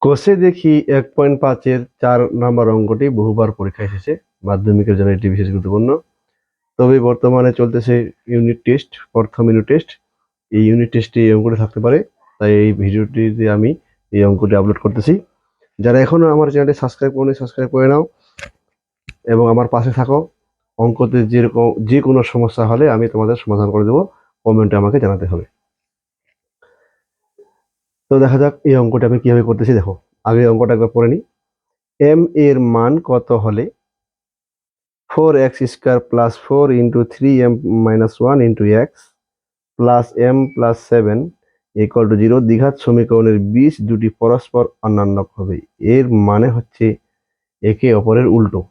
কোষে দেখি 1.5-এর 4 নম্বর অঙ্কটি বহুবার পরীক্ষায় এসেছে। মাধ্যমিকের জন্য এটি বিশেষ গুরুত্বপূর্ণ। তবে বর্তমানে চলতেছে ইউনিট টেস্ট, প্রথম ইউনিট টেস্ট। এই ইউনিট টেস্টে এই অঙ্কটি থাকতে পারে, তাই এই ভিডিওটিতে আমি এই অঙ্কটি আপলোড করতেছি। যারা এখনো আমার চ্যানেলটি সাবস্ক্রাইব করেনি, সাবস্ক্রাইব করে নাও এবং আমার পাশে থাকো। অঙ্কতে যে কোনো সমস্যা হলে আমি তোমাদের সমাধান করে দেবো, কমেন্টে আমাকে জানাতে হবে। তো দেখা যাক এই অঙ্কটা আমি কিভাবে করতেছি। দেখো, আগে অঙ্কটা একবার পড়ে নিই। এম এর মান কত হলে 4x² + 4 × 3m - 1 × x plus m plus 7 = 0 দ্বিঘাত সমীকরণের বীজ দুটি পরস্পর অন্যান্য হবে। এর মানে হচ্ছে একে অপরের উল্টো,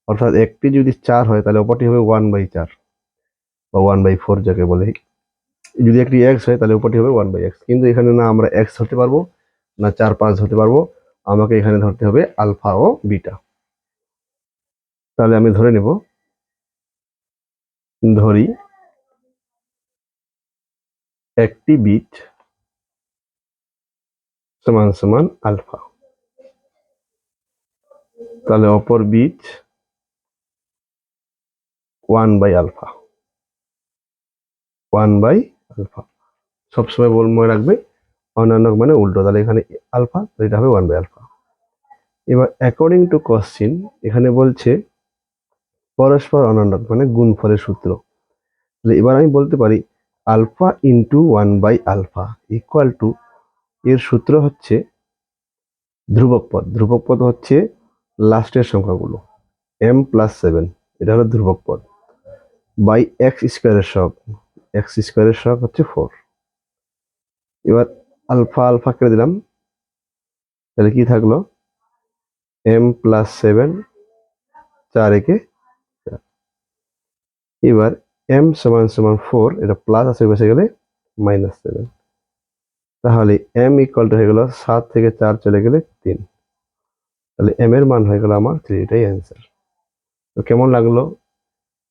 অর্থাৎ একটি যদি 4 হয় তাহলে অপরটি হবে 1/4 বা 1/4 যাকে বলে। যদি একটি x হয় তাহলে অপরটি হবে 1/x। কিন্তু এখানে না আমরা x ধরতে পারবো, না 4, 5 ধরতে পারবো। আমাকে এখানে ধরতে হবে আলফা ও বিটা। তাহলে আমি ধরি একটি বীজ সমান সমান আলফা, তাহলে অপর বীজ 1/আলফা। 1/আলফা সবসময় মনে রাখবে, অন্যান্য মানে উল্টো। তাহলে এখানে আলফা, এটা হবে 1/আলফা। এবার অ্যাকর্ডিং টু কোশ্চিন এখানে বলছে পরস্পর অন্যান্য মানে গুণফলের সূত্র। তাহলে এবার আমি বলতে পারি আলফা ইন্টু 1/আলফা ইকুয়াল টু, এর সূত্র হচ্ছে ধ্রুবক পদ। ধ্রুবক পদ হচ্ছে লাস্টের সংখ্যাগুলো, m + 7, এটা হলো ধ্রুবক পদ, বাই x² সহগ। x² সহগ হচ্ছে 4। এবার আলফা আলফা কেটে দিলাম, তাহলে কি থাকলো m + 7, 4 একে 4। এবার m = 4, এটা প্লাস আছে বসে গেলে -7। তাহলে m = হয়ে গেল 7 থেকে 4 চলে গেলে 3, তাহলে m এর মান হয়ে গেল আমার 3। এটাই অ্যান্সার। তো কেমন লাগলো?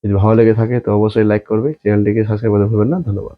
যদি ভালো লেগে থাকে তো অবশ্যই লাইক করবে, চ্যানেলটিকে সাবস্ক্রাইব করতে ভুলবেন না। ধন্যবাদ।